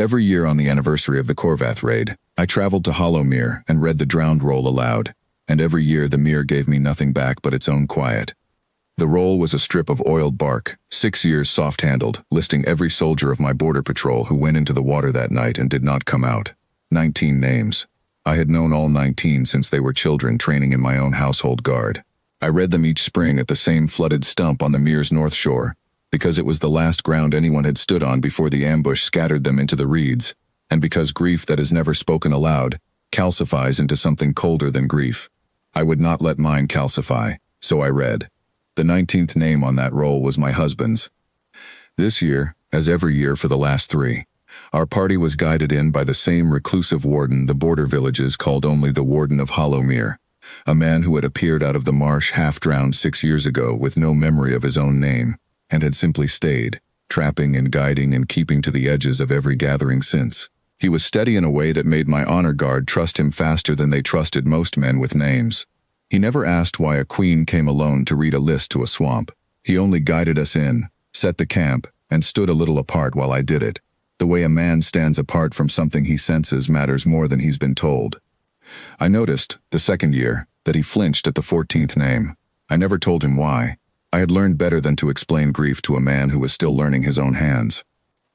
Every year on the anniversary of the Korvath raid, I traveled to Hollowmere and read the drowned roll aloud, and every year the mere gave me nothing back but its own quiet. The roll was a strip of oiled bark, 6 years soft-handled, listing every soldier of my border patrol who went into the water that night and did not come out. 19 names. I had known all 19 since they were children training in my own household guard. I read them each spring at the same flooded stump on the Mere's north shore, because it was the last ground anyone had stood on before the ambush scattered them into the reeds, and because grief that is never spoken aloud calcifies into something colder than grief. I would not let mine calcify, so I read. The 19th name on that roll was my husband's. This year, as every year for the last 3, our party was guided in by the same reclusive warden the border villages called only the Warden of Hollowmere, a man who had appeared out of the marsh half-drowned 6 years ago with no memory of his own name, and had simply stayed, trapping and guiding and keeping to the edges of every gathering since. He was steady in a way that made my honor guard trust him faster than they trusted most men with names. He never asked why a queen came alone to read a list to a swamp. He only guided us in, set the camp, and stood a little apart while I did it. The way a man stands apart from something he senses matters more than he's been told. I noticed, the second year, that he flinched at the 14th name. I never told him why. I had learned better than to explain grief to a man who was still learning his own hands.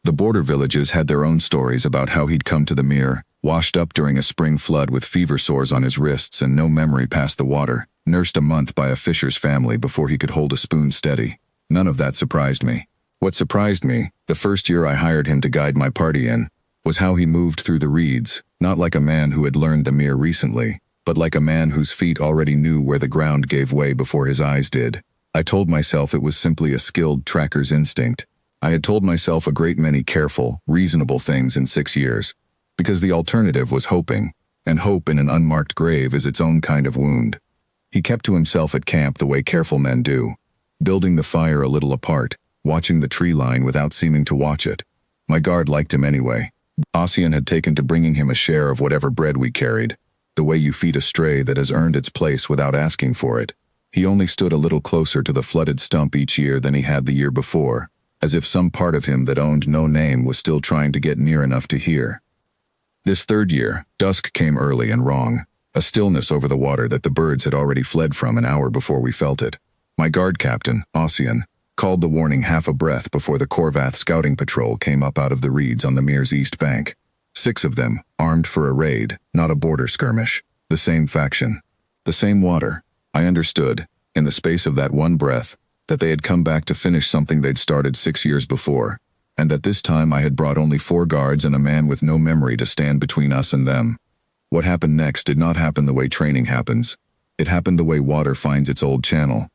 The border villages had their own stories about how he'd come to the Mere, washed up during a spring flood with fever sores on his wrists and no memory past the water, nursed a month by a fisher's family before he could hold a spoon steady. None of that surprised me. What surprised me, the first year I hired him to guide my party in, was how he moved through the reeds, not like a man who had learned the Mere recently, but like a man whose feet already knew where the ground gave way before his eyes did. I told myself it was simply a skilled tracker's instinct. I had told myself a great many careful, reasonable things in 6 years, because the alternative was hoping, and hope in an unmarked grave is its own kind of wound. He kept to himself at camp the way careful men do, building the fire a little apart, watching the tree line without seeming to watch it. My guard liked him anyway. Ossian had taken to bringing him a share of whatever bread we carried, the way you feed a stray that has earned its place without asking for it. He only stood a little closer to the flooded stump each year than he had the year before, as if some part of him that owned no name was still trying to get near enough to hear. This third year, dusk came early and wrong, a stillness over the water that the birds had already fled from an hour before we felt it. My guard captain, Ossian, called the warning half a breath before the Korvath scouting patrol came up out of the reeds on the Mere's east bank. 6 of them, armed for a raid, not a border skirmish. The same faction. The same water. I understood, in the space of that one breath, that they had come back to finish something they'd started 6 years before, and that this time I had brought only 4 guards and a man with no memory to stand between us and them. What happened next did not happen the way training happens. It happened the way water finds its old channel.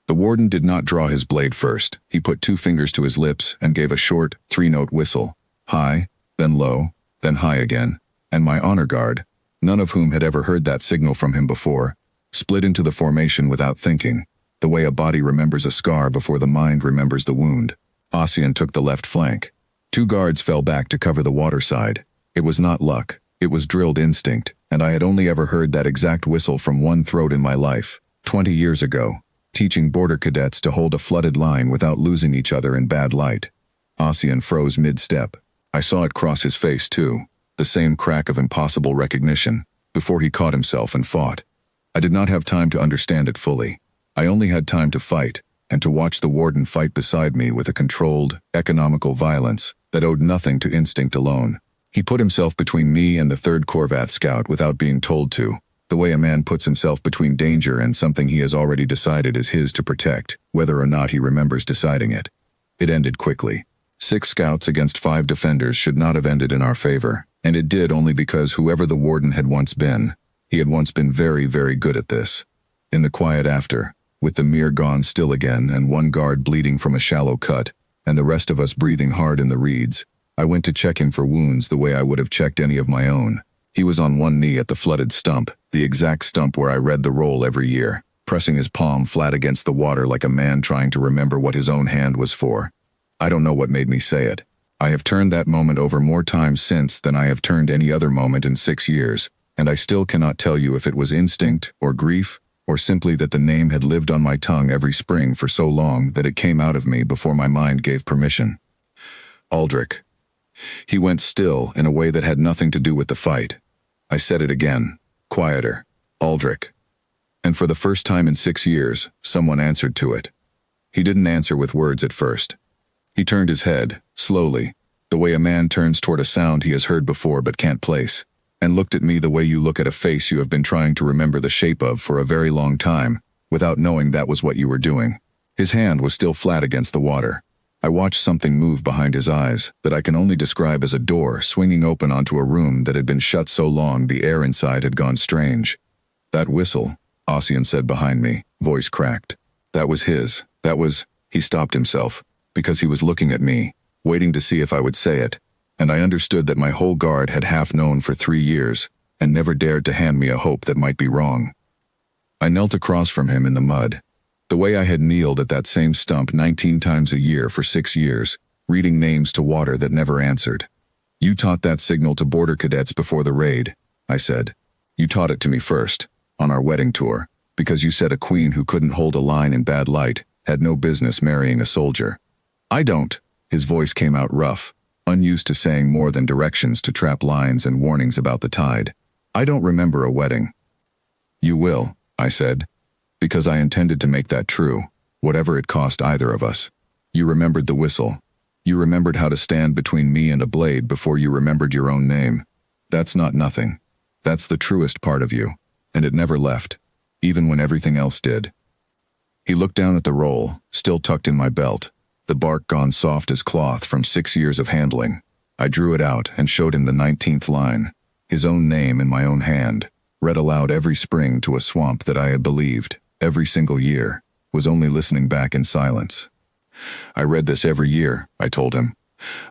The warden did not draw his blade first. He put 2 fingers to his lips and gave a short, 3-note whistle. High, then low, then high again, and my honor guard, none of whom had ever heard that signal from him before, split into the formation without thinking, the way a body remembers a scar before the mind remembers the wound. Ossian took the left flank. 2 guards fell back to cover the water side. It was not luck, it was drilled instinct, and I had only ever heard that exact whistle from one throat in my life, 20 years ago, teaching border cadets to hold a flooded line without losing each other in bad light. Ossian froze mid-step. I saw it cross his face too, the same crack of impossible recognition, before he caught himself and fought. I did not have time to understand it fully. I only had time to fight, and to watch the warden fight beside me with a controlled, economical violence that owed nothing to instinct alone. He put himself between me and the 3rd Korvath scout without being told to, the way a man puts himself between danger and something he has already decided is his to protect, whether or not he remembers deciding it. It ended quickly. 6 scouts against 5 defenders should not have ended in our favor, and it did only because whoever the warden had once been, he had once been very, very good at this. In the quiet after, with the Mere gone still again and 1 guard bleeding from a shallow cut, and the rest of us breathing hard in the reeds, I went to check him for wounds the way I would have checked any of my own. He was on one knee at the flooded stump, the exact stump where I read the roll every year, pressing his palm flat against the water like a man trying to remember what his own hand was for. I don't know what made me say it. I have turned that moment over more times since than I have turned any other moment in 6 years, and I still cannot tell you if it was instinct or grief, or simply that the name had lived on my tongue every spring for so long that it came out of me before my mind gave permission. Aldrich. He went still in a way that had nothing to do with the fight. I said it again, quieter, Aldrich. And for the first time in 6 years, someone answered to it. He didn't answer with words at first. He turned his head, slowly, the way a man turns toward a sound he has heard before but can't place, and looked at me the way you look at a face you have been trying to remember the shape of for a very long time, without knowing that was what you were doing. His hand was still flat against the water. I watched something move behind his eyes that I can only describe as a door swinging open onto a room that had been shut so long the air inside had gone strange. "That whistle," Ossian said behind me, voice cracked. "That was his. That was—" He stopped himself, because he was looking at me, waiting to see if I would say it, and I understood that my whole guard had half known for 3 years, and never dared to hand me a hope that might be wrong. I knelt across from him in the mud, the way I had kneeled at that same stump 19 times a year for 6 years, reading names to water that never answered. "You taught that signal to border cadets before the raid," I said. "You taught it to me first, on our wedding tour, because you said a queen who couldn't hold a line in bad light had no business marrying a soldier." "I don't." His voice came out rough, unused to saying more than directions to trap lines and warnings about the tide. "I don't remember a wedding." "You will," I said, "because I intended to make that true, whatever it cost either of us. You remembered the whistle. You remembered how to stand between me and a blade before you remembered your own name. That's not nothing. That's the truest part of you, and it never left, even when everything else did." He looked down at the roll, still tucked in my belt, the bark gone soft as cloth from 6 years of handling. I drew it out and showed him the 19th line, his own name in my own hand, read aloud every spring to a swamp that I had believed, every single year, was only listening back in silence. "I read this every year," I told him.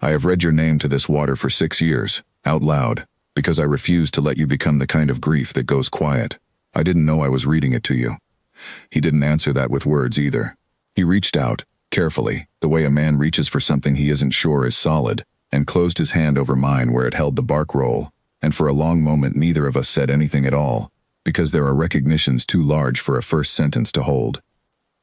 "I have read your name to this water for 6 years, out loud, because I refused to let you become the kind of grief that goes quiet. I didn't know I was reading it to you." He didn't answer that with words either. He reached out, carefully, the way a man reaches for something he isn't sure is solid, and closed his hand over mine where it held the bark roll, and for a long moment neither of us said anything at all, because there are recognitions too large for a first sentence to hold.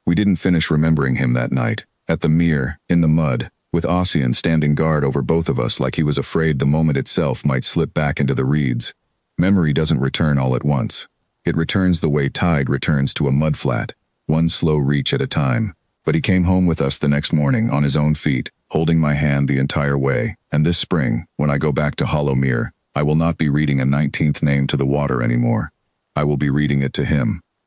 We didn't finish remembering him that night, at the mere, in the mud, with Ossian standing guard over both of us like he was afraid the moment itself might slip back into the reeds. Memory doesn't return all at once. It returns the way tide returns to a mudflat, one slow reach at a time. But he came home with us the next morning on his own feet, holding my hand the entire way, and this spring, when I go back to Hollowmere, I will not be reading a 19th name to the water anymore. I will be reading it to him.